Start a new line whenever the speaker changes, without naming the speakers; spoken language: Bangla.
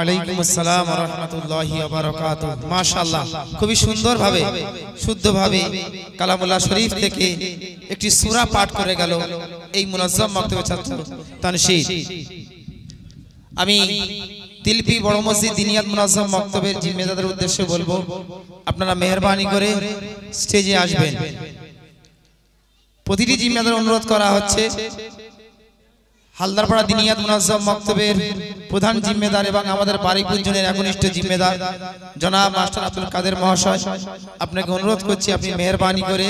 ওয়ালাইকুম আসসালাম ওয়া রাহমাতুল্লাহি ওয়া বারাকাতুহু। মাশাআল্লাহ, খুবই সুন্দরভাবে শুদ্ধভাবে কালামুল্লাহ শরীফ থেকে একটি সূরা পাঠ করে গেল এই মুনাজ্জাম মাকতুবে ছাত্র তানশীদ। আমি তিলপি বড় মসজিদ দিনিয়াত মুনাজ্জাম মাকতুবের জিম্মেদারদের উদ্দেশ্যে বলবো, আপনারা মেহেরবানি করে স্টেজে আসবেন। প্রতিটি জিম্মেদার অনুরোধ করা হচ্ছে, হালদারপাড়া দিনিয়াত মুনাজ্জাম মাকতুবের প্রধান জিম্মেদার এবং আমাদের বারিকপুর জোনের একনিষ্ঠ জিম্মেদার জনাব মাস্টার আব্দুল কাদের মহাশয়, আপনাকে অনুরোধ করছি আপনি মেহেরবানি করে